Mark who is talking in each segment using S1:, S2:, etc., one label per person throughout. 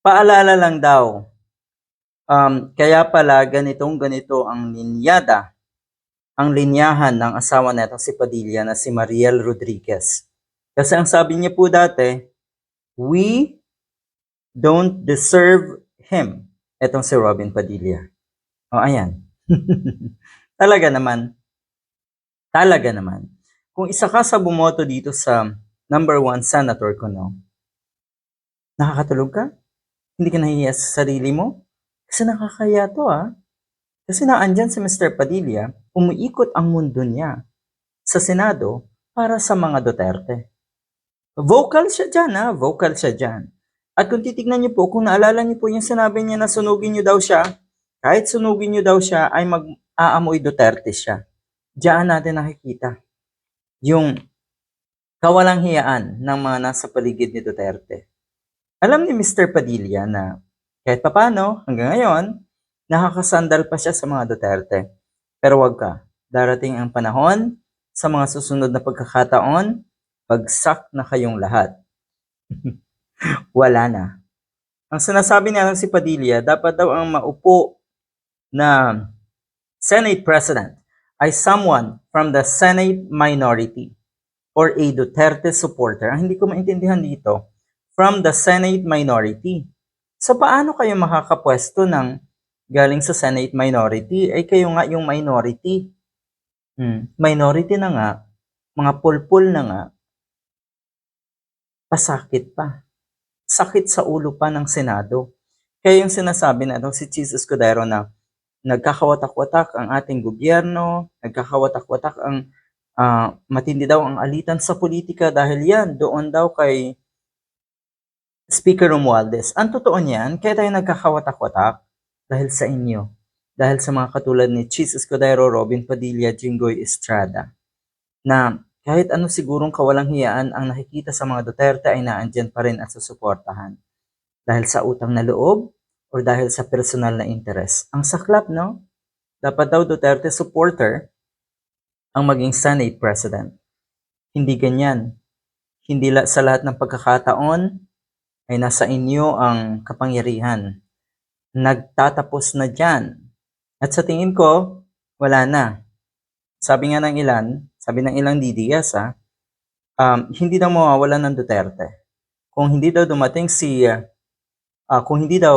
S1: Paalala lang daw, kaya pala ganitong-ganito ang linyahan ng asawa netong si Padilla na si Mariel Rodriguez. Kasi ang sabi niya po dati, we don't deserve him. Etong si Robin Padilla. O, ayan. Talaga naman. Talaga naman. Kung isa ka sa bumoto dito sa number 1 senator ko, no? Nakakatulog ka? Hindi ka nahihiya sa sarili mo? Kasi nakakaya to, ah. Kasi naandyan si Mr. Padilla, umiikot ang mundo niya sa Senado para sa mga Duterte. Vocal siya dyan, ha? Vocal siya dyan. At kung titignan niyo po, kung naalala niyo po yung sinabi niya na sunugin niyo daw siya, kahit sunugin niyo daw siya, ay mag-aamoy Duterte siya. Diyan natin nakikita yung kawalang hiyaan ng mga nasa paligid ni Duterte. Alam ni Mr. Padilla na kahit papano, hanggang ngayon, nakakasandal pa siya sa mga Duterte. Pero wag ka, darating ang panahon, sa mga susunod na pagkakataon, bagsak na kayong lahat. Wala na. Ang sinasabi niya si Padilla, dapat daw ang maupo na Senate President ay someone from the Senate minority or a Duterte supporter. Ang hindi ko maintindihan dito, from the Senate minority. So paano kayo makakapwesto ng galing sa Senate minority? Ay kayo nga yung minority. Minority na nga, mga pulpul na nga, pasakit pa. Sakit sa ulo pa ng Senado. Kaya yung sinasabi na si Jesus Escudero na nagkakawatak-watak ang ating gobyerno, nagkakawatak-watak ang matindi daw ang alitan sa politika dahil yan, doon daw kay Speaker Romualdez. Ang totoo niyan, kaya tayo nagkakawatak-watak dahil sa inyo. Dahil sa mga katulad ni Jesus Escudero, Robin Padilla, Jinggoy Estrada, na kahit ano sigurong kawalang hiyaan ang nakikita sa mga Duterte ay naandyan pa rin at susuportahan. Dahil sa utang na loob o dahil sa personal na interes. Ang saklap, no? Dapat daw Duterte supporter ang maging Senate President. Hindi ganyan. Hindi sa lahat ng pagkakataon ay nasa inyo ang kapangyarihan. Nagtatapos na dyan. At sa tingin ko, wala na. Sabi ng ilang DDS, hindi daw mawawalan ng Duterte. Kung hindi daw dumating kung hindi daw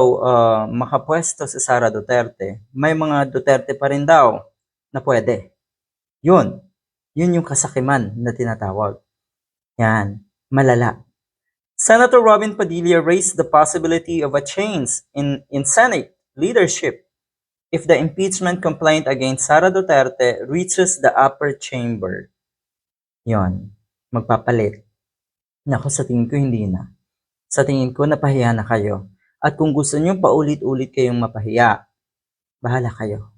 S1: makapwesto si Sara Duterte, may mga Duterte pa rin daw na pwede. Yun yung kasakiman na tinatawag. Yan, malala. Senator Robin Padilla raised the possibility of a change in Senate leadership if the impeachment complaint against Sara Duterte reaches the upper chamber. Yon, magpapalit. Naku, sa tingin ko hindi na. Sa tingin ko napahiya na kayo. At kung gusto niyo paulit-ulit kayong mapahiya, bahala kayo.